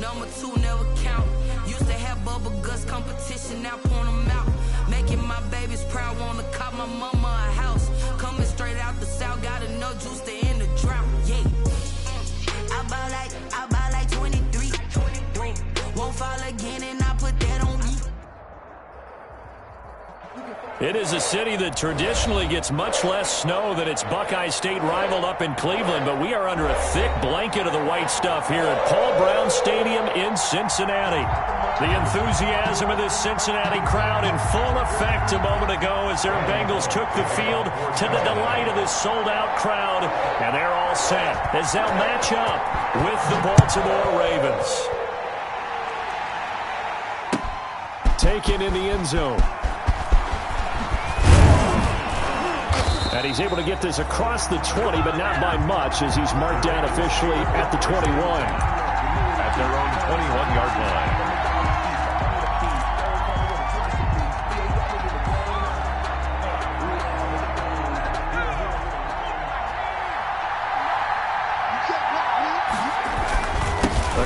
Number 2 never count. Used to have bubble guts competition, now point them out. Making my babies proud, wanna cop my mama a house. Coming straight out the south, got enough juice to end the drought. Yeah. I buy like 23. Won't fall again, and I put that on me. It is a city that traditionally gets much less snow than its Buckeye State rival up in Cleveland, but we are under a thick blanket of the white stuff here at Paul Brown Stadium in Cincinnati. The enthusiasm of this Cincinnati crowd in full effect a moment ago as their Bengals took the field to the delight of this sold-out crowd, and they're all set as they'll match up with the Baltimore Ravens. Taken in the end zone. And he's able to get this across the 20, but not by much as he's marked down officially at the 21. At their own 21-yard line.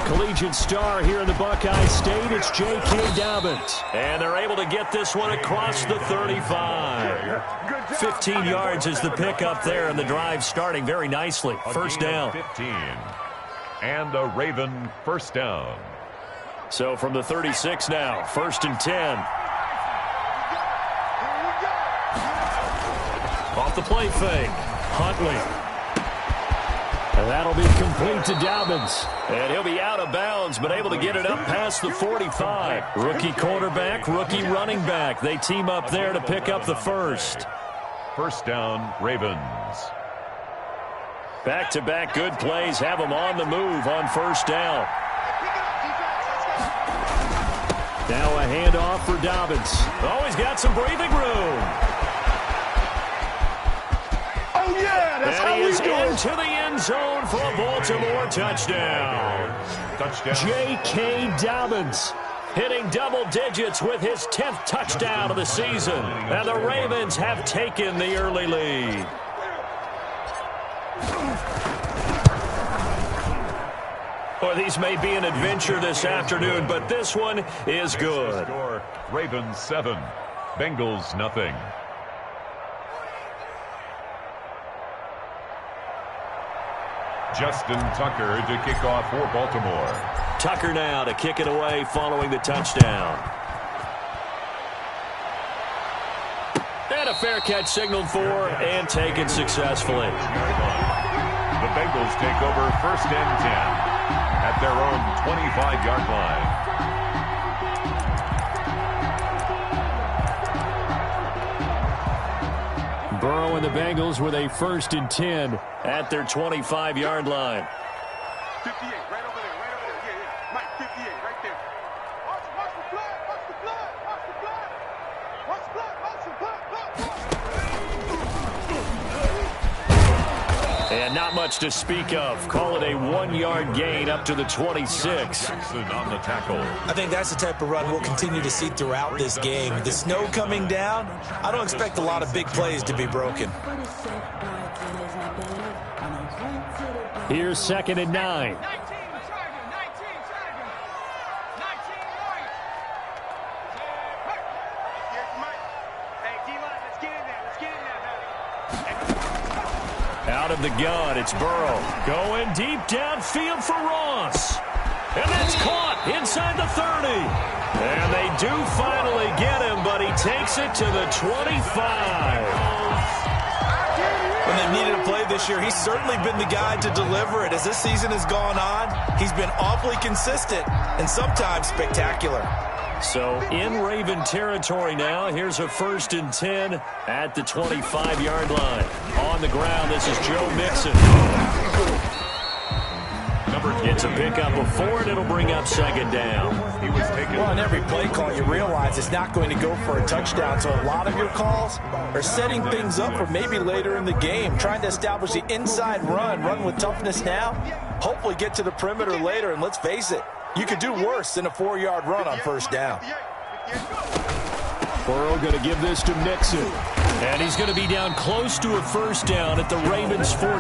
Collegiate star here in the Buckeye State, it's J.K. Dobbins. And they're able to get this one across the 35. 15 yards is the pickup there, and the drive starting very nicely. First down. 15. And a Raven first down. So from the 36 now, 1st and 10. Off the play fake. Huntley. And that'll be complete to Dobbins. And he'll be out of bounds, but able to get it up past the 45. Rookie quarterback, rookie running back. They team up there to pick up the first. First down, Ravens. Back-to-back good plays have them on the move on first down. Now a handoff for Dobbins. Oh, he's got some breathing room. That's and he is how we do it. into the end zone for a Baltimore touchdown. J.K. Dobbins hitting double digits with his 10th touchdown of the season. And the Ravens have taken the early lead. Well, these may be an adventure this afternoon, but this one is good. Ravens 7, Bengals nothing. Justin Tucker to kick off for Baltimore. Tucker now to kick it away following the touchdown. And a fair catch signaled for and taken successfully. The Bengals take over 1st and 10 at their own 25-yard line. Burrow and the Bengals with a 1st and 10 at their 25-yard line. 58, right over there, yeah. Mike, 58, right there. Watch the blood, watch the blood, watch the blood. Watch the blood, watch the blood. And not much to speak of. Call it a 1-yard gain up to the 26. Jackson on the tackle. I think that's the type of run we'll continue to see throughout this game. The snow coming down, I don't expect a lot of big plays to be broken. Here's 2nd and 9. Out of the gun, it's Burrow. Going deep downfield for Ross. And that's caught inside the 30. And they do finally get him, but he takes it to the 25. When they've needed a play this year, he's certainly been the guy to deliver it. As this season has gone on, he's been awfully consistent and sometimes spectacular. So in Raven territory now. Here's a 1st and 10 at the 25-yard line. On the ground, this is Joe Mixon. Gets a pickup of 4, and it'll bring up 2nd down. He was taken. Well, on every play call, you realize it's not going to go for a touchdown. So a lot of your calls are setting things up for maybe later in the game, trying to establish the inside run with toughness now, hopefully get to the perimeter later. And let's face it, you could do worse than a 4-yard run on 1st down. Burrow going to give this to Mixon. And he's going to be down close to a first down at the Ravens 14.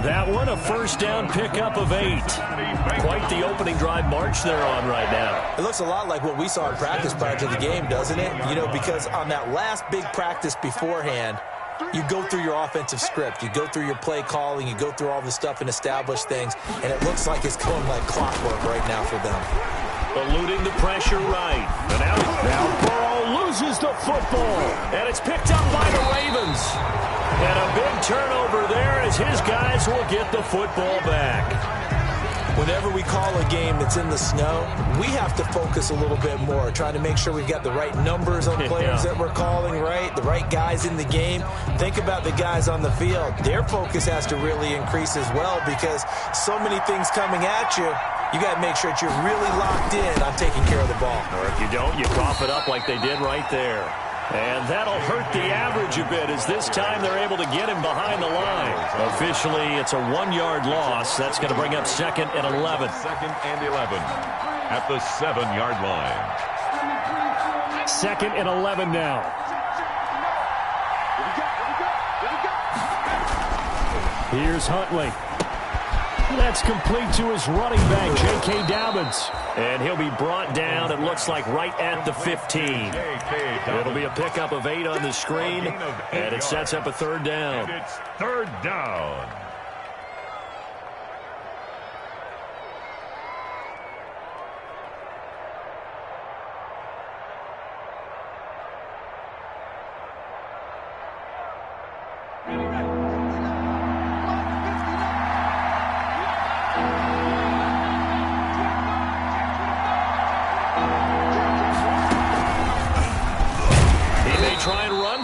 That one, a first down pickup of 8. Quite the opening drive march they're on right now. It looks a lot like what we saw in practice prior to the game, doesn't it? You know, because on that last big practice beforehand, you go through your offensive script. You go through your play calling. You go through all the stuff and establish things. And it looks like it's going like clockwork right now for them. Eluding the pressure right. And now Burrow loses the football. And it's picked up by the Ravens. And a big turnover there as his guys will get the football back. Whenever we call a game that's in the snow, we have to focus a little bit more, trying to make sure we've got the right numbers on players that we're calling, right? The right guys in the game. Think about the guys on the field. Their focus has to really increase as well because so many things coming at you. You got to make sure that you're really locked in on taking care of the ball. Or if you don't, you cough it up like they did right there. And that'll hurt the average a bit as this time they're able to get him behind the line. Officially, it's a 1-yard loss. That's going to bring up 2nd and 11. 2nd and 11 at the 7-yard line. 2nd and 11 now. Here's Huntley. That's complete to his running back, J.K. Dobbins. And he'll be brought down, it looks like, right at the 15. It'll be a pickup of 8 on the screen, and it sets up a 3rd down. It's 3rd down.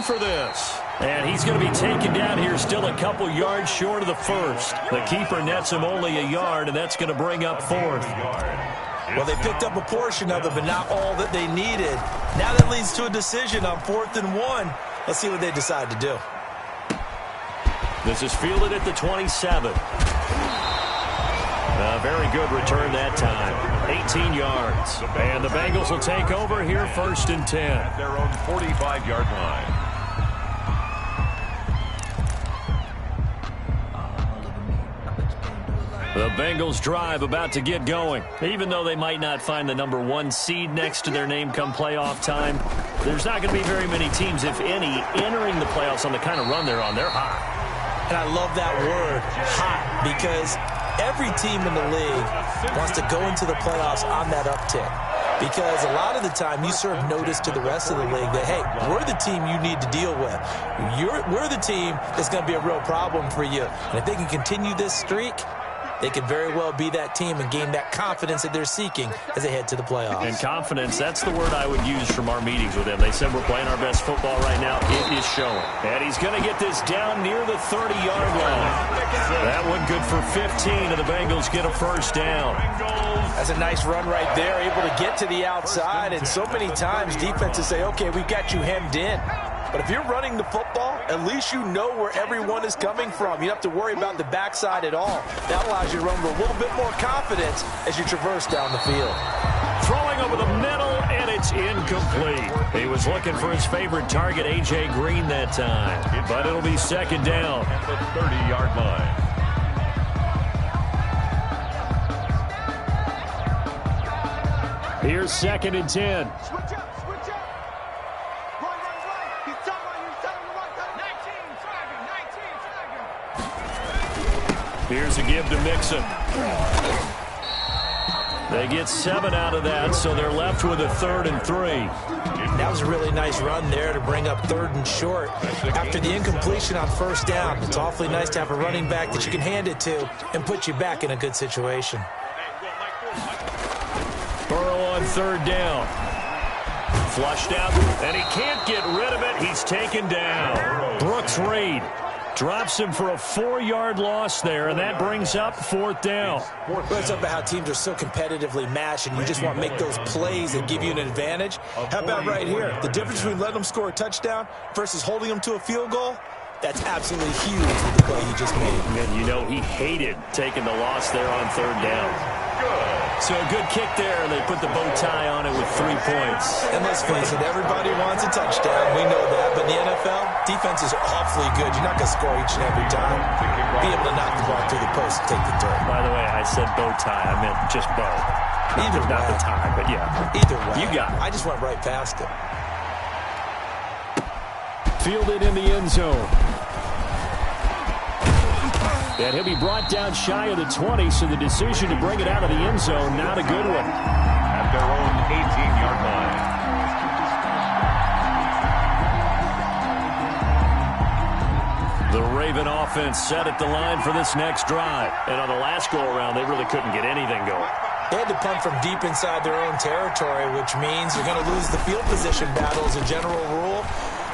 For this. And he's going to be taken down here still a couple yards short of the first. The keeper nets him only a yard, and that's going to bring up 4th. Well, they picked up a portion of it, but not all that they needed. Now that leads to a decision on 4th and 1. Let's see what they decide to do. This is fielded at the 27. A very good return that time. 18 yards. And the Bengals will take over here 1st and 10. At their own 45-yard line. The Bengals drive about to get going. Even though they might not find the number 1 seed next to their name come playoff time, there's not going to be very many teams, if any, entering the playoffs on the kind of run they're on. They're hot. And I love that word, hot, because every team in the league wants to go into the playoffs on that uptick. Because a lot of the time you serve notice to the rest of the league that, hey, we're the team you need to deal with. We're the team that's going to be a real problem for you. And if they can continue this streak, they could very well be that team and gain that confidence that they're seeking as they head to the playoffs. And confidence, that's the word I would use from our meetings with them. They said we're playing our best football right now. It is showing. And he's going to get this down near the 30-yard line. That one good for 15, and the Bengals get a first down. That's a nice run right there, able to get to the outside. And so many times defenses say, okay, we've got you hemmed in. But if you're running the football, at least you know where everyone is coming from. You don't have to worry about the backside at all. That allows you to run with a little bit more confidence as you traverse down the field. Throwing over the middle, and it's incomplete. He was looking for his favorite target, A.J. Green, that time. But it'll be 2nd down. At the 30-yard line. Here's 2nd and 10. Here's a give to Mixon. They get 7 out of that, so they're left with a 3rd and 3. That was a really nice run there to bring up 3rd and short. After the incompletion on 1st down, it's awfully nice to have a running back that you can hand it to and put you back in a good situation. Burrow on 3rd down. Flushed out, and he can't get rid of it. He's taken down. Brooks Reed drops him for a 4-yard loss there, and that brings up 4th down. Well, it's about how teams are so competitively matched, and you just want to make those plays that give you an advantage. How about right here? The difference between letting them score a touchdown versus holding them to a field goal, that's absolutely huge with the play he just made. And you know he hated taking the loss there on 3rd down. Good. So a good kick there, and they put the bow tie on it with 3 points. And let's face it, everybody wants a touchdown. We know that. But in the NFL, defense is awfully good. You're not going to score each and every time. Be able to knock the ball through the post and take the turn. By the way, I said bow tie. I meant just bow. Either way. Not the tie, but yeah. Either way. You got it. I just went right past it. Fielded in the end zone. And he'll be brought down shy of the 20, so the decision to bring it out of the end zone, not a good one. At their own 18-yard line. The Raven offense set at the line for this next drive. And on the last go-around, they really couldn't get anything going. They had to punt from deep inside their own territory, which means you're going to lose the field position battle as a general rule.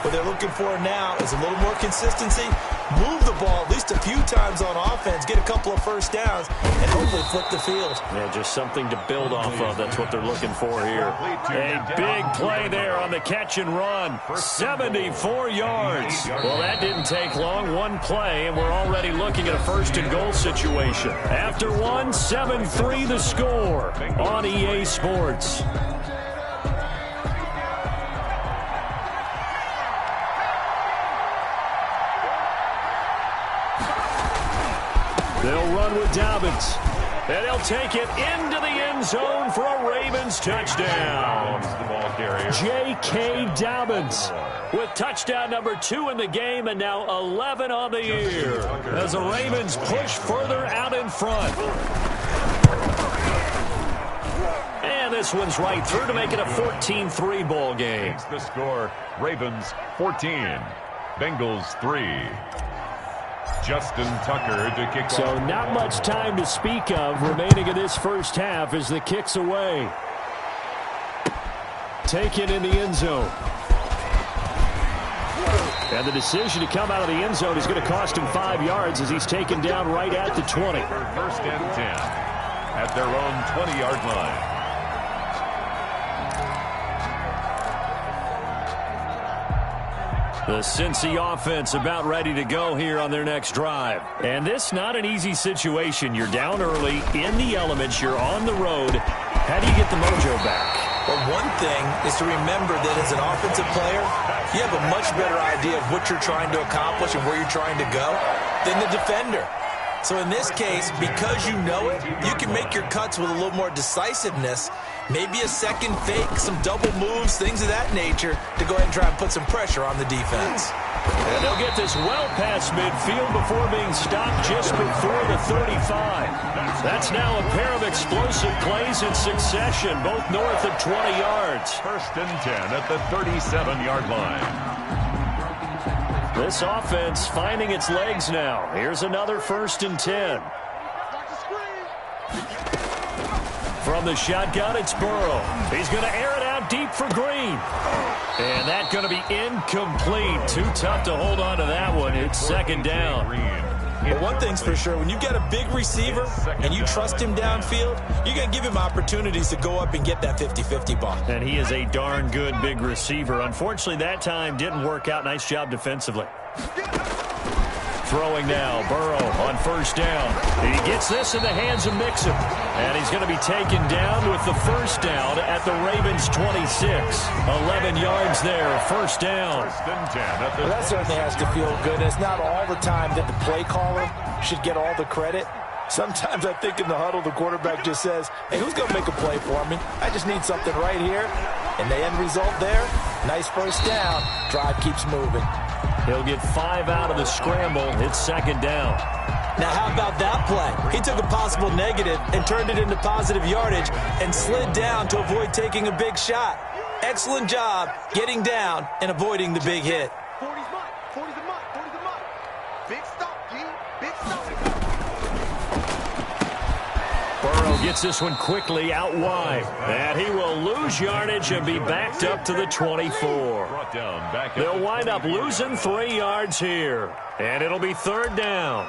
What they're looking for now is a little more consistency, move the ball at least a few times on offense, get a couple of first downs, and hopefully flip the field. Yeah, just something to build off of. That's what they're looking for here. A big play there on the catch and run. 74 yards. Well, that didn't take long. One play, and we're already looking at a first and goal situation. After one, 7-3 the score on EA Sports. They'll run with Dobbins. And he'll take it into the end zone for a Ravens touchdown. J.K. Dobbins with touchdown number 2 in the game and now 11 on the year as the Ravens push further out in front. And this one's right through to make it a 14-3 ball game. The score, Ravens 14, Bengals 3. Justin Tucker to kick off. So not much time to speak of remaining in this first half as the kick's away. Taken in the end zone. And the decision to come out of the end zone is going to cost him 5 yards as he's taken down right at the 20. First and 10 at their own 20-yard line. The Cincy offense about ready to go here on their next drive. And this not an easy situation. You're down early, in the elements, you're on the road. How do you get the mojo back? Well, one thing is to remember that as an offensive player, you have a much better idea of what you're trying to accomplish and where you're trying to go than the defender. So in this case, because you know it, you can make your cuts with a little more decisiveness, maybe a second fake, some double moves, things of that nature, to go ahead and try and put some pressure on the defense. And they'll get this well past midfield before being stopped just before the 35. That's now a pair of explosive plays in succession, both north of 20 yards. First and 10 at the 37-yard line. This offense finding its legs now. Here's another first and 10. From the shotgun, it's Burrow. He's going to air it out deep for Green. And that's going to be incomplete. Too tough to hold on to that one. It's second down. Well, one thing's for sure, when you've got a big receiver and you trust him downfield, you're going to give him opportunities to go up and get that 50-50 ball. And he is a darn good big receiver. Unfortunately, that time didn't work out. Nice job defensively. Throwing now, Burrow on first down. He gets this in the hands of Mixon. And he's going to be taken down with the first down at the Ravens 26. 11 yards there, first down. Well, that certainly has to feel good. It's not all the time that the play caller should get all the credit. Sometimes I think in the huddle, the quarterback just says, hey, who's going to make a play for me? I just need something right here. And the end result there, nice first down. Drive keeps moving. He'll get 5 out of the scramble. It's second down. Now, how about that play? He took a possible negative and turned it into positive yardage and slid down to avoid taking a big shot. Excellent job getting down and avoiding the big hit. 40's mine. 40's a mine. 40's a mine. Big stop, G. Big stop. Burrow gets this one quickly out wide. And he will lose yardage and be backed up to the 24. They'll wind up losing 3 yards here. And it'll be third down.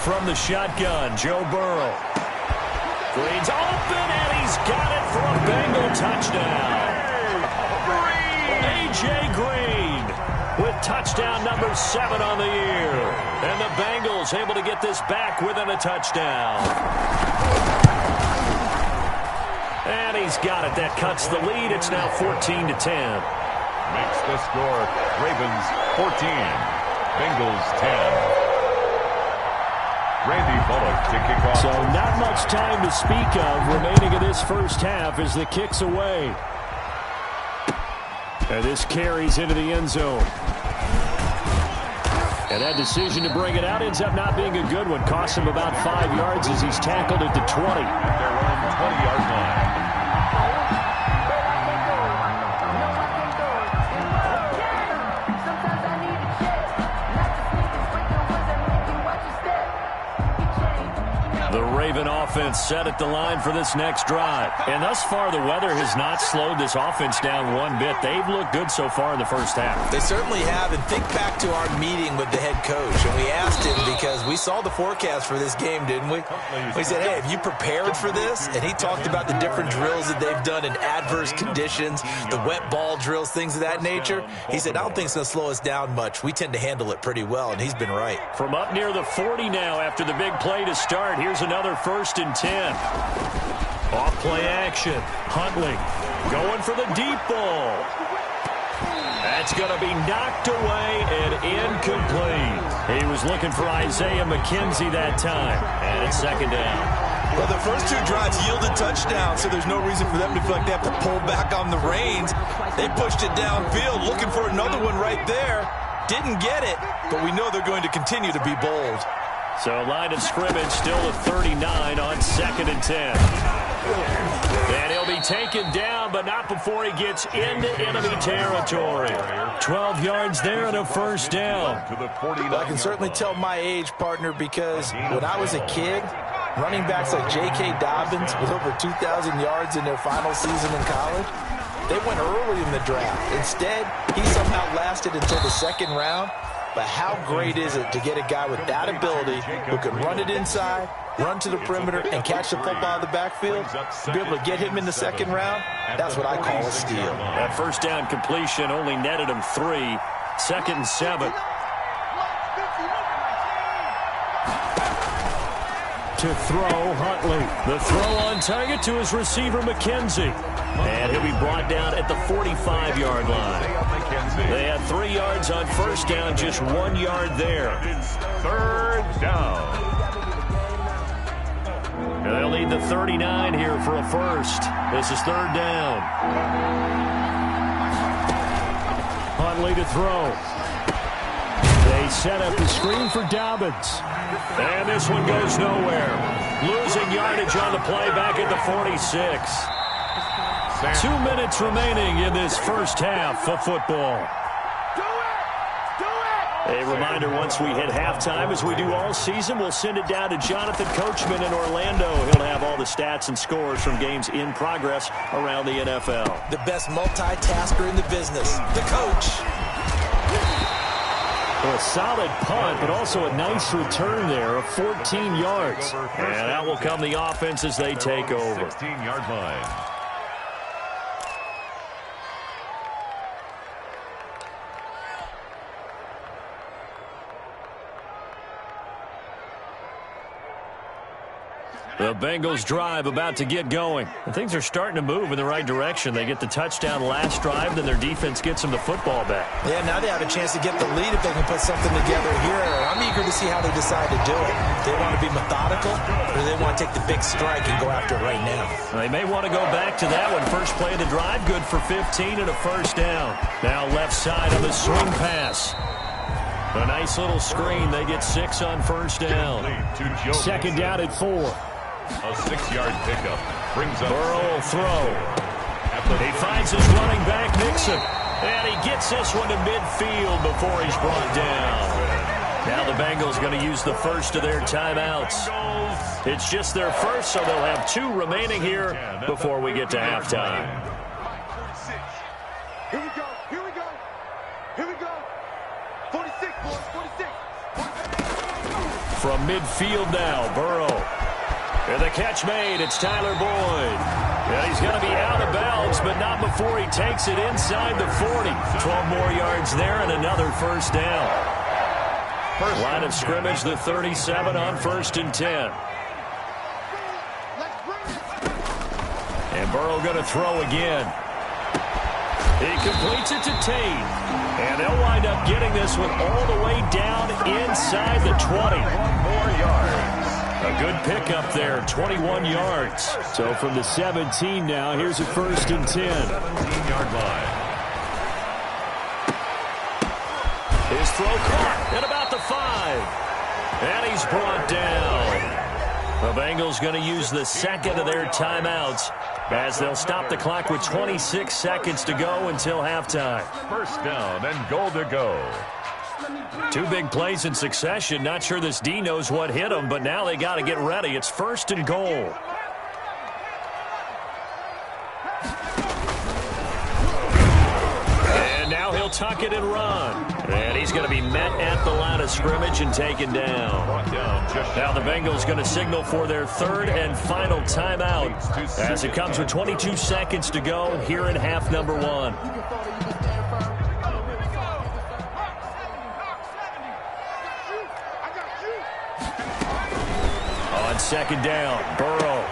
from the shotgun. Joe Burrow. Green's open, and he's got it for a Bengal touchdown. A.J. Green with touchdown number 7 on the year. And the Bengals able to get this back within a touchdown. And he's got it. That cuts the lead. It's now 14-10. Makes the score. Ravens 14, Bengals 10. Randy Bullock to kick off. So not much time to speak of remaining in this first half as the kick's away. And this carries into the end zone. And that decision to bring it out ends up not being a good one. Costs him about 5 yards as he's tackled at the 20. At their own 20-yard line. The Raven offense set at the line for this next drive. And thus far, the weather has not slowed this offense down one bit. They've looked good so far in the first half. They certainly have. And think back to our meeting with the head coach. And we asked him because we saw the forecast for this game, didn't we? We said, hey, have you prepared for this? And he talked about the different drills that they've done in adverse conditions, the wet ball drills, things of that nature. He said, I don't think it's going to slow us down much. We tend to handle it pretty well, and he's been right. From up near the 40 now after the big play to start, here's another 1st and 10. Off play action. Huntley going for the deep ball. That's going to be knocked away and incomplete. He was looking for Isaiah McKenzie that time. And it's 2nd down. Well, the first 2 drives yielded touchdowns, so there's no reason for them to feel like they have to pull back on the reins. They pushed it downfield, looking for another one right there. Didn't get it, but we know they're going to continue to be bold. So line of scrimmage still at 39 on 2nd and 10. And he'll be taken down, but not before he gets into enemy territory. 12 yards there and a 1st down. Well, I can certainly tell my age, partner, because when I was a kid, running backs like J.K. Dobbins with over 2,000 yards in their final season in college, they went early in the draft. Instead, he somehow lasted until the 2nd round. But how great is it to get a guy with that ability who can run it inside, run to the perimeter, and catch the football in the backfield? To be able to get him in the 2nd round, that's what I call a steal. That 1st down completion only netted him 3. 2nd and 7. To throw, Huntley. The throw on target to his receiver, McKenzie. And he'll be brought down at the 45-yard line. They had 3 yards on 1st down, just 1 yard there. 3rd down. And they'll need the 39 here for a 1st. This is 3rd down. Huntley to throw. They set up the screen for Dobbins. And this one goes nowhere. Losing yardage on the play back at the 46. 2 minutes remaining in this first half of football. A reminder, once we hit halftime, as we do all season, we'll send it down to Jonathan Coachman in Orlando. He'll have all the stats and scores from games in progress around the NFL. The best multitasker in the business, the coach. Well, a solid punt, but also a nice return there of 14 yards. And that will come the offense as they take over. 16-yard line. The Bengals drive about to get going. And things are starting to move in the right direction. They get the touchdown last drive, then their defense gets them the football back. Yeah, now they have a chance to get the lead if they can put something together here. I'm eager to see how they decide to do it. Do they want to be methodical, or do they want to take the big strike and go after it right now? They may want to go back to that one. First play of the drive, good for 15 and a 1st down. Now left side on the swing pass. A nice little screen. They get 6 on 1st down. 2nd down at 4. A 6-yard pickup brings up. Burrow will throw. He finds his running back, Nixon. And he gets this one to midfield before he's brought down. Now the Bengals going to use the first of their timeouts. It's just their first, so they'll have 2 remaining here before we get to halftime. 46. Here we go. Here we go. Here we go. 46, boys. 46. from midfield now. Burrow. And the catch made. It's Tyler Boyd. And he's going to be out of bounds, but not before he takes it inside the 40. 12 more yards there and another first down. Line of scrimmage, the 37 on 1st and 10. And Burrow going to throw again. He completes it to Tate. And they'll wind up getting this one all the way down inside the 20. 1 more yards. A good pickup there, 21 yards. So from the 17 now, here's a 1st and 10. 17-yard line. His throw caught at about the 5. And he's brought down. The Bengals going to use the second of their timeouts as they'll stop the clock with 26 seconds to go until halftime. First down and goal to go. 2 big plays in succession. Not sure this D knows what hit him, but now they got to get ready. It's 1st and goal. And now he'll tuck it and run. And he's going to be met at the line of scrimmage and taken down. Now the Bengals going to signal for their 3rd and final timeout as it comes with 22 seconds to go here in half number 1. On 2nd down, Burrow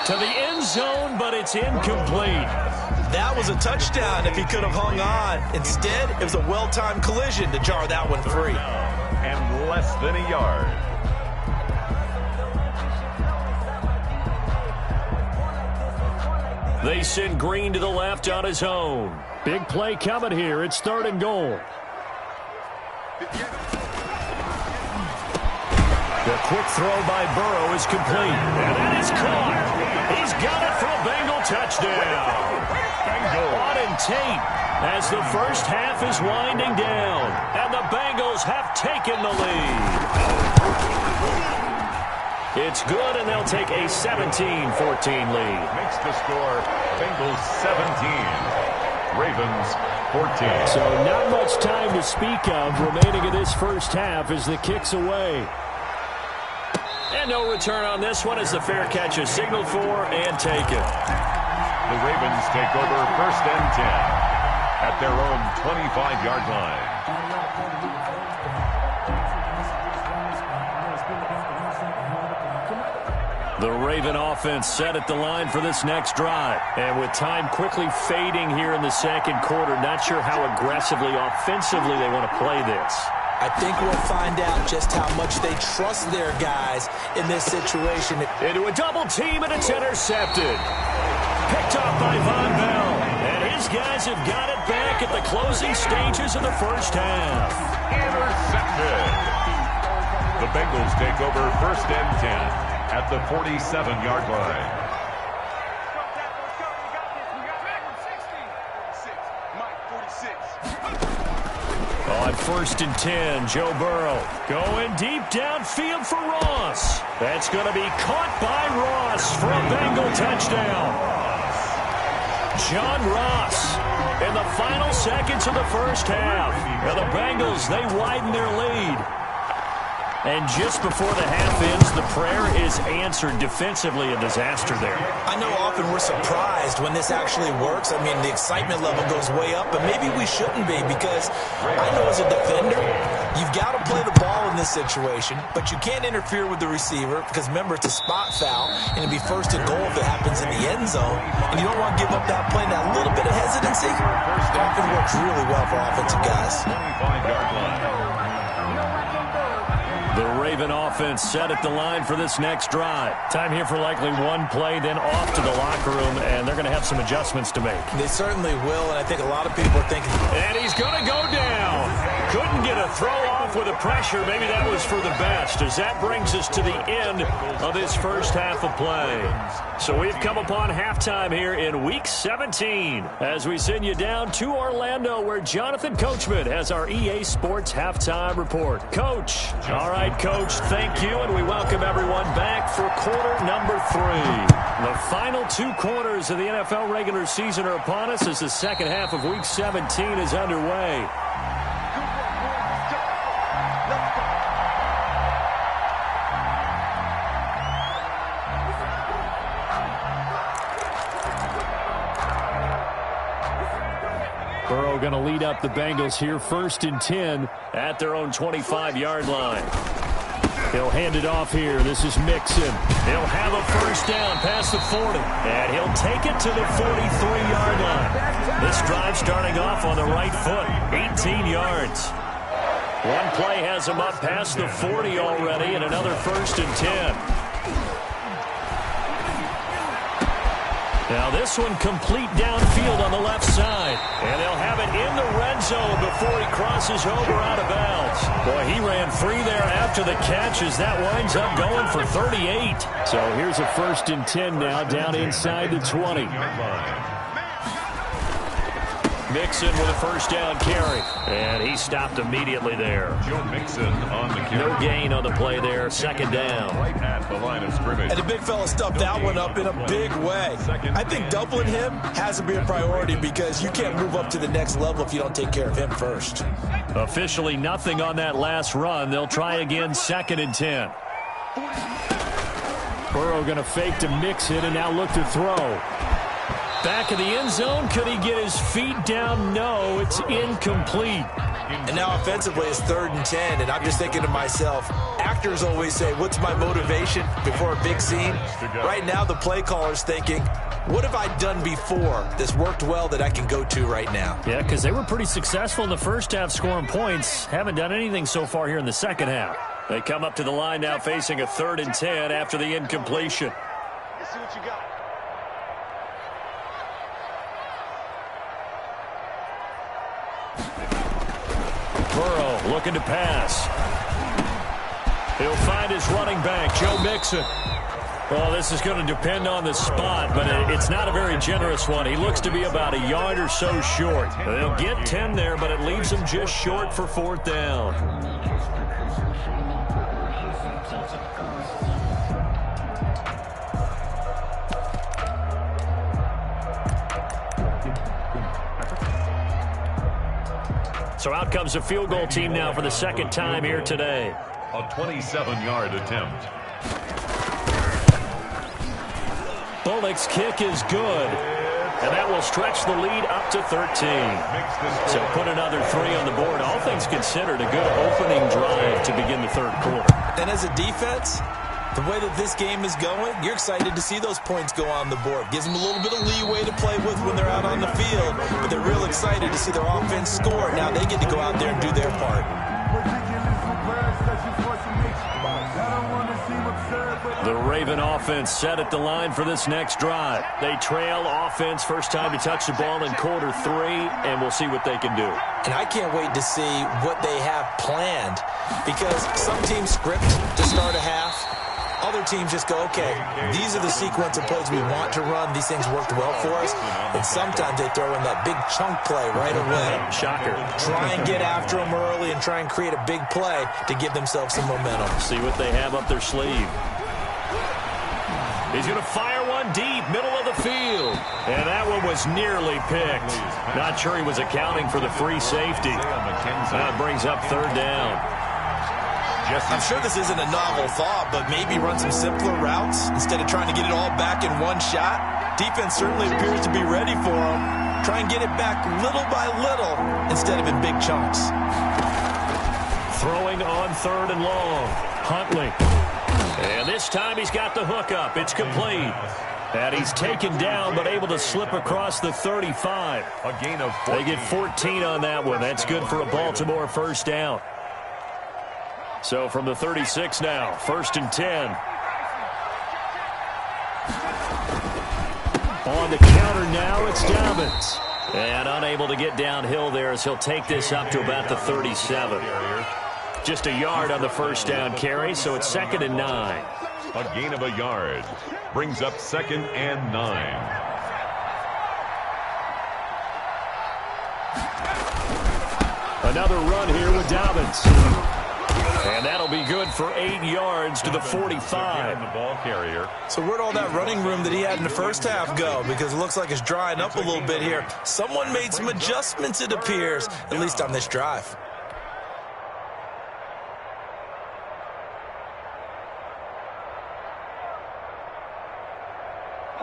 to the end zone, but it's incomplete. That was a touchdown if he could have hung on. Instead, it was a well-timed collision to jar that one free. And less than a yard. They send Green to the left on his own. Big play coming here. It's 3rd and goal. The quick throw by Burrow is complete. And that is caught. He's got it for a Bengal touchdown. Auden Tate as the first half is winding down. And the Bengals have taken the lead. It's good, and they'll take a 17-14 lead. Makes the score Bengals 17. Ravens 14. So not much time to speak of remaining in this first half as the kick's away. And no return on this one as the fair catch is signaled for and taken. The Ravens take over 1st and 10 at their own 25-yard line. The Raven offense set at the line for this next drive. And with time quickly fading here in the 2nd quarter, not sure how aggressively, offensively they want to play this. I think we'll find out just how much they trust their guys in this situation. Into a double team, and it's intercepted. Picked off by Von Bell. And his guys have got it back at the closing stages of the first half. Intercepted. The Bengals take over 1st and 10 at the 47-yard line. On 1st and 10, Joe Burrow going deep downfield for Ross. That's going to be caught by Ross for a Bengal touchdown. John Ross in the final seconds of the first half. And the Bengals, they widen their lead. And just before the half ends, the prayer is answered. Defensively, a disaster there. I know often we're surprised when this actually works. I mean, the excitement level goes way up, but maybe we shouldn't be because I know as a defender, you've got to play the ball in this situation, but you can't interfere with the receiver because, remember, it's a spot foul, and it'd be 1st and goal if it happens in the end zone, and you don't want to give up that play. That little bit of hesitancy often works really well for offensive guys. 25-yard line. The Raven offense set at the line for this next drive. Time here for likely one play, then off to the locker room, and they're going to have some adjustments to make. They certainly will, and I think a lot of people are thinking. And he's going to go down. Couldn't get a throw off with the pressure. Maybe that was for the best, as that brings us to the end of this first half of play. So we've come upon halftime here in Week 17 as we send you down to Orlando, where Jonathan Coachman has our EA Sports Halftime Report. Coach. All right, Coach, thank you, and we welcome everyone back for quarter number 3. The final 2 quarters of the NFL regular season are upon us as the second half of Week 17 is underway. Burrow going to lead up the Bengals here, 1st and 10 at their own 25-yard line. He'll hand it off here. This is Mixon. He'll have a first down past the 40. And he'll take it to the 43-yard line. This drive starting off on the right foot. 18 yards. One play has him up past the 40 already, and another 1st and 10. Now this one complete downfield on the left side. And they'll have it in the red zone before he crosses over out of bounds. Boy, he ran free there after the catch as that winds up going for 38. So here's a 1st and 10 now down inside the 20. Mixon with a first down carry. And he stopped immediately there. Joe Mixon on the carry. No gain on the play there. 2nd down. Right at the line of scrimmage. And the big fella stuffed that one up in a big way. I think doubling him has to be a priority because you can't move up to the next level if you don't take care of him first. Officially nothing on that last run. They'll try again 2nd and 10. Burrow going to fake to Mixon and now look to throw. Back of the end zone. Could he get his feet down? No, it's incomplete. And now offensively it's 3rd and 10, and I'm just thinking to myself, actors always say, what's my motivation before a big scene? Right now the play caller's thinking, what have I done before that's worked well that I can go to right now? Yeah, because they were pretty successful in the first half scoring points. Haven't done anything so far here in the second half. They come up to the line now facing a 3rd and 10 after the incompletion. Let's see what you got. Burrow looking to pass. He'll find his running back, Joe Mixon. Well, this is going to depend on the spot, but it's not a very generous one. He looks to be about a yard or so short. They'll get 10 there, but it leaves him just short for 4th down. So out comes a field goal team now for the 2nd time here today. A 27-yard attempt. Bullock's kick is good. And that will stretch the lead up to 13. So put another 3 on the board. All things considered, a good opening drive to begin the 3rd quarter. And as a defense, the way that this game is going, you're excited to see those points go on the board. Gives them a little bit of leeway to play with when they're out on the field, but they're real excited to see their offense score. Now they get to go out there and do their part. The Raven offense set at the line for this next drive. They trail offense, first time to touch the ball in quarter 3, and we'll see what they can do. And I can't wait to see what they have planned, because some teams script to start a half. Other teams just go, okay, these are the sequence of plays we want to run. These things worked well for us. And sometimes they throw in that big chunk play right away. Shocker. Try and get after them early and try and create a big play to give themselves some momentum. See what they have up their sleeve. He's going to fire one deep, middle of the field. And that one was nearly picked. Not sure he was accounting for the free safety. That brings up 3rd down. I'm sure this isn't a novel thought, but maybe run some simpler routes instead of trying to get it all back in one shot. Defense certainly appears to be ready for them. Try and get it back little by little instead of in big chunks. Throwing on 3rd and long. Huntley. And this time he's got the hook up. It's complete. And he's taken down but able to slip across the 35. A gain of 14. They get 14 on that one. That's good for a Baltimore first down. So from the 36 now, 1st and 10. On the counter now, it's Dobbins. And unable to get downhill there as he'll take this up to about the 37. Just a yard on the first down carry, so it's 2nd and 9. A gain of a yard. Brings up 2nd and 9. Another run here with Dobbins. And that'll be good for 8 yards to the 45. The ball carrier. So where'd all that running room that he had in the first half go? Because it looks like it's drying up a little bit here. Someone made some adjustments, it appears, at least on this drive.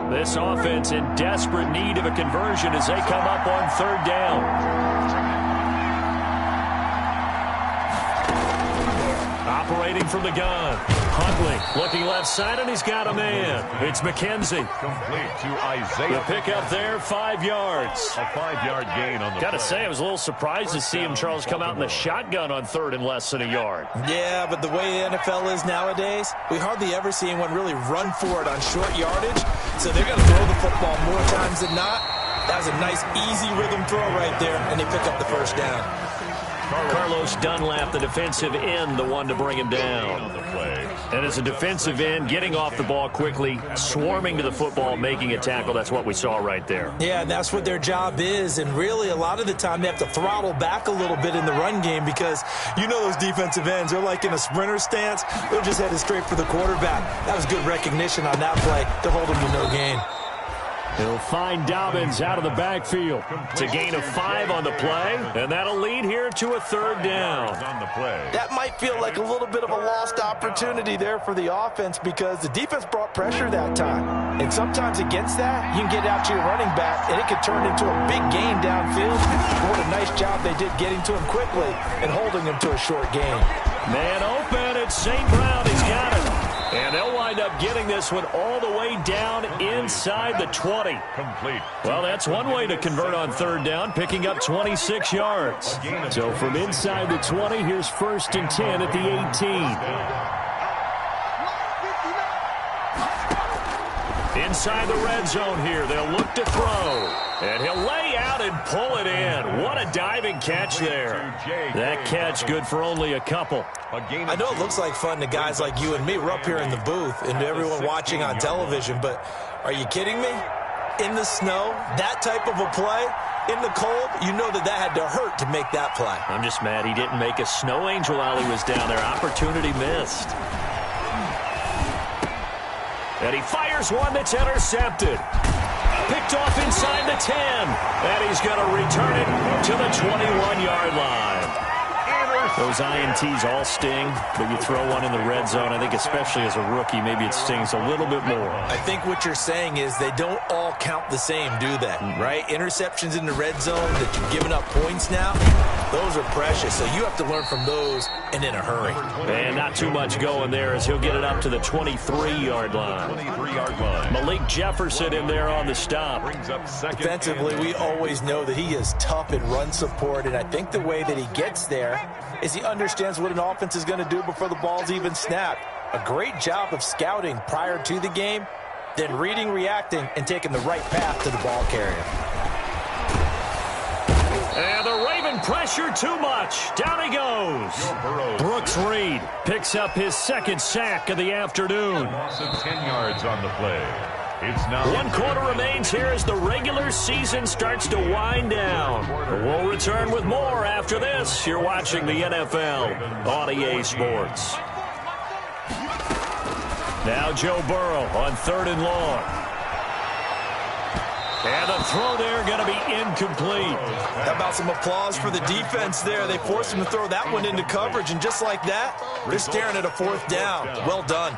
This offense in desperate need of a conversion as they come up on third down. Operating from the gun. Huntley looking left side, and he's got a man. It's McKenzie. Complete to Isaiah. The pickup there, 5 yards. A 5-yard gain on the Got to play. say, I was a little surprised to see him, Charles, come out in the shotgun on third and less than a yard. Yeah, but the way the NFL is nowadays, we hardly ever see anyone really run for it on short yardage. So they're going to throw the football more times than not. That was a nice, easy rhythm throw right there, and they pick up the first down. Carlos Dunlap, the defensive end, the one to bring him down. On the play. And as a defensive end, getting off the ball quickly, swarming to the football, making a tackle, that's what we saw right there. Yeah, and that's what their job is. And really, a lot of the time, they have to throttle back a little bit in the run game because you know those defensive ends, they're like in a sprinter stance. They're just headed straight for the quarterback. That was good recognition on that play to hold him to no gain. He'll find Dobbins out of the backfield. It's a gain of 5 on the play, and that'll lead here to a third down. On the play. That might feel like a little bit of a lost opportunity there for the offense because the defense brought pressure that time. And sometimes against that, you can get out to your running back, and it could turn into a big gain downfield. What a nice job they did getting to him quickly and holding him to a short gain. Man open, it's St. Brown. He's got it. And they'll wind up getting this one all the way down inside the 20. Complete. Well, that's one way to convert on third down, picking up 26 yards. So from inside the 20, here's 1st and 10 at the 18. Inside the red zone here, they'll look to throw. And he'll lay out and pull it in. What a diving catch there. That catch good for only a couple. I know it looks like fun to guys like you and me. We're up here in the booth and to everyone watching on television, but are you kidding me? In the snow, that type of a play, in the cold, you know that had to hurt to make that play. I'm just mad he didn't make a snow angel while he was down there. Opportunity missed. And he fires one that's intercepted. Picked off inside the 10. And he's going to return it to the 21-yard line. Those INTs all sting, but you throw one in the red zone, I think especially as a rookie, maybe it stings a little bit more. I think what you're saying is they don't all count the same, do they? Right? Interceptions in the red zone that you've given up points now, those are precious. So you have to learn from those and in a hurry. And not too much going there as he'll get it up to the 23-yard line. 23-yard line. Malik Jefferson in there on the stop. Brings up second. Defensively, we always know that he is tough in run support, and I think the way that he gets there is he understands what an offense is going to do before the ball's even snapped. A great job of scouting prior to the game, then reading, reacting, and taking the right path to the ball carrier. And the Raven pressure too much. Down he goes. Brooks Reed picks up his 2nd sack of the afternoon. Loss of 10 yards on the play. It's now 1 quarter remains here as the regular season starts to wind down. We'll return with more after this. You're watching the NFL on EA Sports. Now Joe Burrow on 3rd and long. And the throw there going to be incomplete. How about some applause for the defense there? They forced him to throw that one into coverage, and just like that, they're staring at a 4th down. Well done.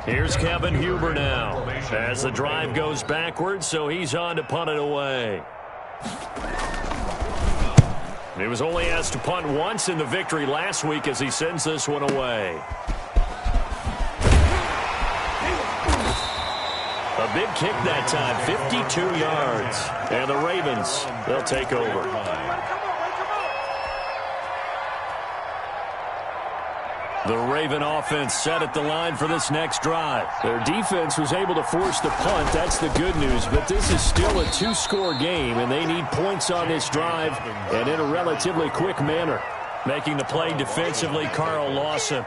Here's Kevin Huber now as the drive goes backwards, so he's on to punt it away. He was only asked to punt once in the victory last week as he sends this one away. A big kick that time, 52 yards. And the Ravens, they'll take over. The Raven offense set at the line for this next drive. Their defense was able to force the punt. That's the good news. But this is still a 2-score game, and they need points on this drive and in a relatively quick manner. Making the play defensively, Carl Lawson.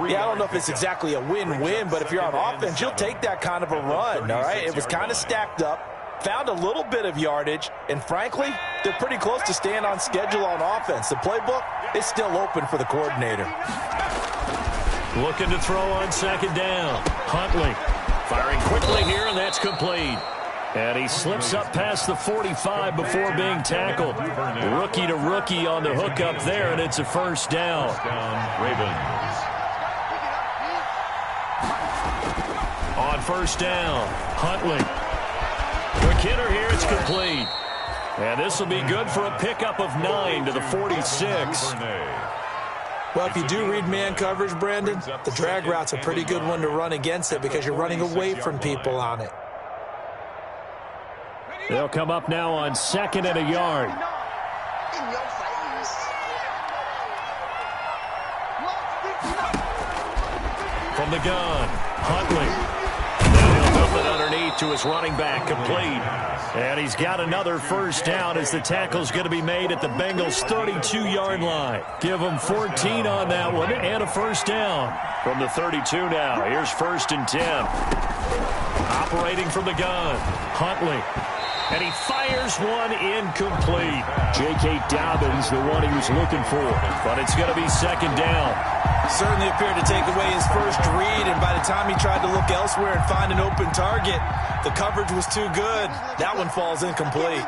Yeah, I don't know if it's exactly a win-win, but if you're on offense, you'll take that kind of a run, all right? It was kind of stacked up. Found a little bit of yardage, and frankly, they're pretty close to staying on schedule on offense. The playbook is still open for the coordinator. Looking to throw on 2nd down. Huntley firing quickly here, and that's complete. And he slips up past the 45 before being tackled. Rookie to rookie on the hook up there, and it's a first down. Ravens. On first down, Huntley. Quick hitter here, it's complete. And this will be good for a pickup of 9 to the 46. Well, if you do read man coverage, Brandon, the drag route's a pretty good one to run against it because you're running away from people on it. They'll come up now on 2nd and a yard. From the gun, Huntley. Now he'll dump it underneath to his running back, complete. And he's got another first down as the tackle's going to be made at the Bengals' 32-yard line. Give them 14 on that one and a first down. From the 32 now, here's 1st and 10. Operating from the gun, Huntley. And he fires one incomplete. J.K. Dobbins, the one he was looking for. But it's going to be 2nd down. Certainly appeared to take away his first read, and by the time he tried to look elsewhere and find an open target, the coverage was too good. That one falls incomplete.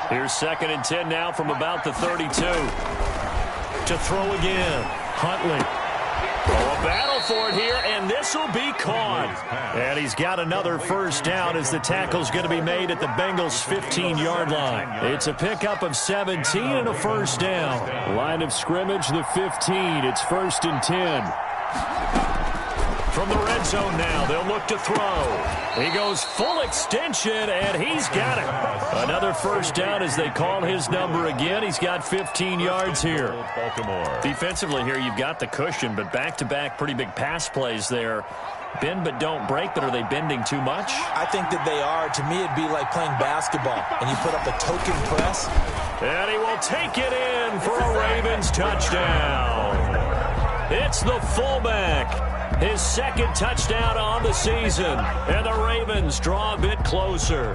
Here's 2nd and 10 now from about the 32. To throw again, Huntley. Oh, a battle for it here, and this will be caught. And he's got another first down as the tackle's going to be made at the Bengals' 15-yard line. It's a pickup of 17 and a first down. Line of scrimmage, the 15. It's 1st and 10. From the red zone now, they'll look to throw. He goes full extension, and he's got it. Another first down as they call his number again. He's got 15 yards here. Baltimore. Defensively here, you've got the cushion, but back-to-back pretty big pass plays there. Bend but don't break, but are they bending too much? I think that they are. To me, it'd be like playing basketball, and you put up a token press. And he will take it in for a Ravens touchdown. It's the fullback. His 2nd touchdown on the season. And the Ravens draw a bit closer.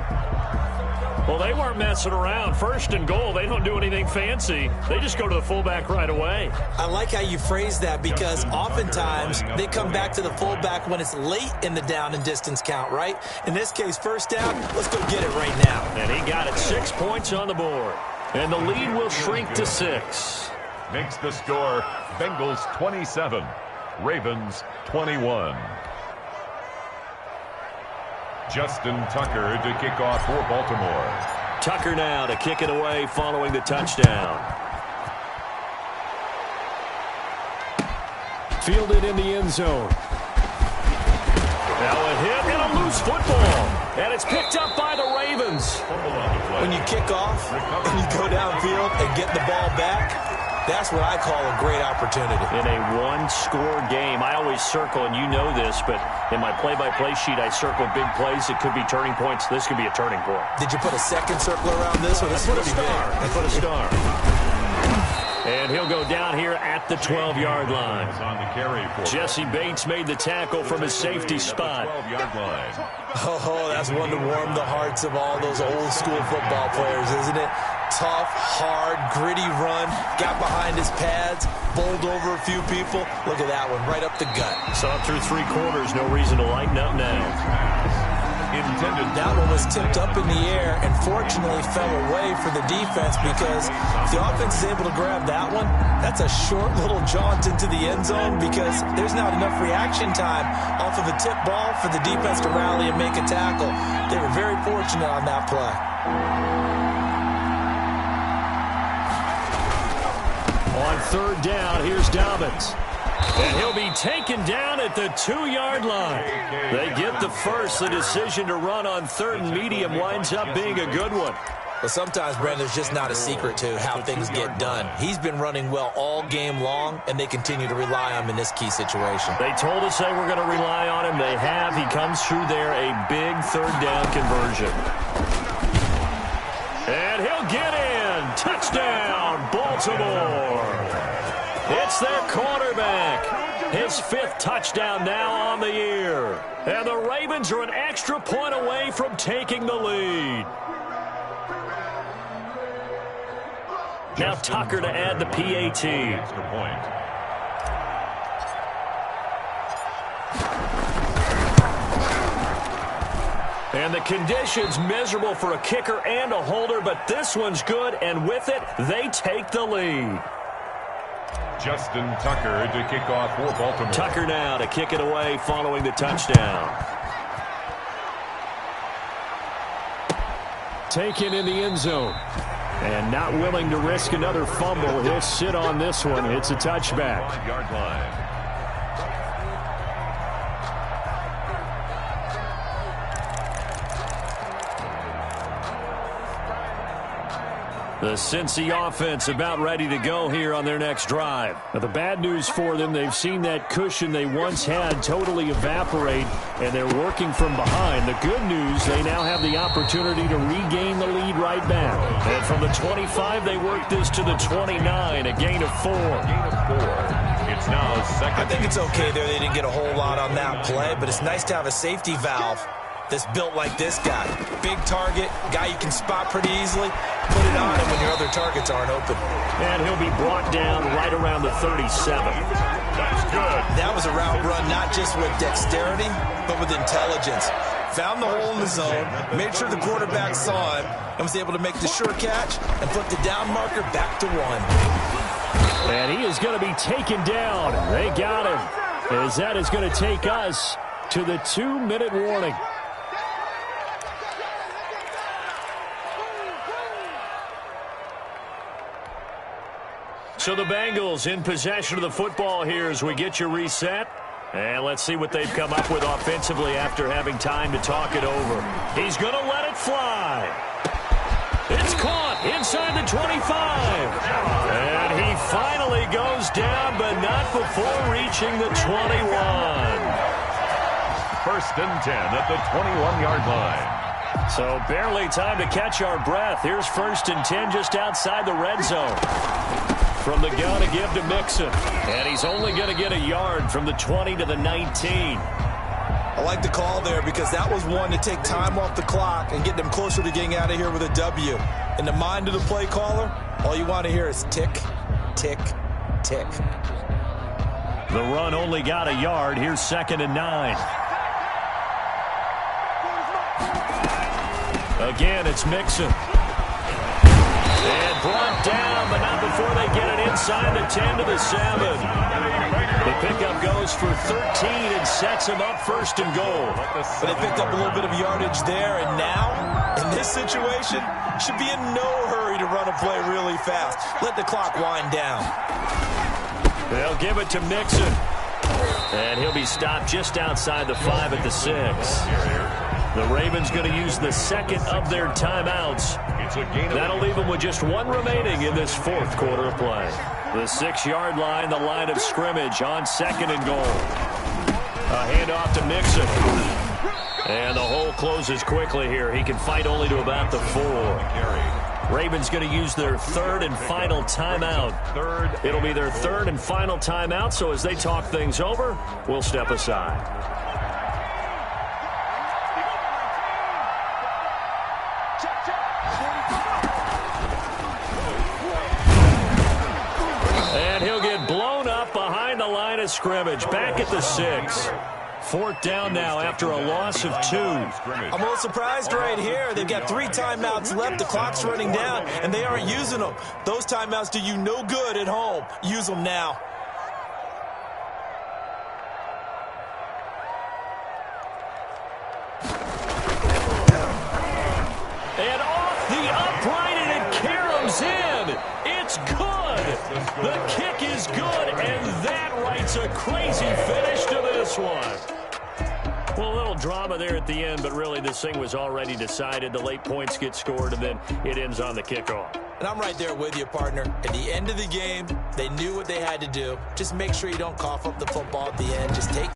Well, they weren't messing around. 1st and goal, they don't do anything fancy. They just go to the fullback right away. I like how you phrase that because oftentimes they come back to the fullback when it's late in the down and distance count, right? In this case, first down, let's go get it right now. And he got it. 6 points on the board. And the lead will shrink to 6. Makes the score Bengals 27. Ravens 21. Justin Tucker to kick off for Baltimore. Tucker now to kick it away following the touchdown. Fielded in the end zone. Now a hit and a loose football. And it's picked up by the Ravens. When you kick off and you go downfield and get the ball back, that's what I call a great opportunity. In a one-score game, I always circle, and you know this, but in my play-by-play sheet, I circle big plays. It could be turning points. This could be a turning point. Did you put a second circle around this? Or this I put a star. I put a star. And he'll go down here at the 12-yard line. On the carry for Jesse Bates made the tackle from his safety spot. 12-yard line. Oh, that's one to warm the hearts of all those old-school football players, isn't it? Tough, hard, gritty run, got behind his pads, bowled over a few people. Look at that one, right up the gut. Saw it through 3 quarters, no reason to lighten up now. Intended. That one was tipped up in the air and fortunately fell away for the defense because if the offense is able to grab that one, that's a short little jaunt into the end zone because there's not enough reaction time off of a tip ball for the defense to rally and make a tackle. They were very fortunate on that play. On 3rd down, here's Dobbins. And he'll be taken down at the 2-yard line. They get the first. The decision to run on 3rd and medium winds up being a good one. But sometimes, Brandon, there's just not a secret to how things get done. He's been running well all game long, and they continue to rely on him in this key situation. They told us they were going to rely on him. They have. He comes through there, a big 3rd down conversion. And he'll get in. Touchdown, Baltimore. It's their quarterback. His 5th touchdown now on the year. And the Ravens are an extra point away from taking the lead. Now Tucker to add the PAT. Extra point. And the conditions miserable for a kicker and a holder, but this one's good, and with it, they take the lead. Justin Tucker to kick off for Baltimore. Tucker now to kick it away following the touchdown. Taken in the end zone. And not willing to risk another fumble. He'll sit on this one. It's a touchback. 1-yard line. The Cincy offense about ready to go here on their next drive. Now, the bad news for them, they've seen that cushion they once had totally evaporate, and they're working from behind. The good news, they now have the opportunity to regain the lead right back. And from the 25, they work this to the 29, a gain of 4. It's now second. I think it's okay there. They didn't get a whole lot on that play, but it's nice to have a safety valve that's built like this guy. Big target, guy you can spot pretty easily. Put it on him when your other targets aren't open. And he'll be brought down right around the 37. That's good. That was a route run not just with dexterity, but with intelligence. Found the hole in the zone, made sure the quarterback saw him, and was able to make the sure catch and put the down marker back to 1. And he is going to be taken down. They got him. As that is going to take us to the 2-minute warning. So the Bengals in possession of the football here as we get you reset. And let's see what they've come up with offensively after having time to talk it over. He's going to let it fly. It's caught inside the 25. And he finally goes down, but not before reaching the 21. First and 10 at the 21-yard line. So barely time to catch our breath. Here's first and 10 just outside the red zone. From the gun to give to Mixon. And he's only going to get a yard from the 20 to the 19. I like the call there because that was one to take time off the clock and get them closer to getting out of here with a W. In the mind of the play caller, all you want to hear is tick, tick, tick. The run only got a yard. Here's second and 9. Again, it's Mixon. And brought down, but not before they get it inside the 10 to the 7. The pickup goes for 13 and sets him up first and goal. But they picked up a little bit of yardage there, and now, in this situation, should be in no hurry to run a play really fast. Let the clock wind down. They'll give it to Mixon. And he'll be stopped just outside the 5 at the 6. The Ravens going to use the second of their timeouts. That'll leave them with just one remaining in this fourth quarter of play. The 6-yard line, the line of scrimmage on second and goal. A handoff to Mixon. And the hole closes quickly here. He can fight only to about the 4. Ravens going to use their third and final timeout. It'll be their third and final timeout, so as they talk things over, we'll step aside. And he'll get blown up behind the line of scrimmage. Back at the 6. Fourth down now after a loss of 2. I'm a little surprised right here. They've got 3 timeouts left. The clock's running down, and they aren't using them. Those timeouts do you no good at home. Use them now. And off the upright, and it caroms in. It's good. The kick is good, and that writes a crazy finish to this one. Well, a little drama there at the end, but really this thing was already decided. The late points get scored, and then it ends on the kickoff. And I'm right there with you, partner. At the end of the game, they knew what they had to do. Just make sure you don't cough up the football at the end. Just take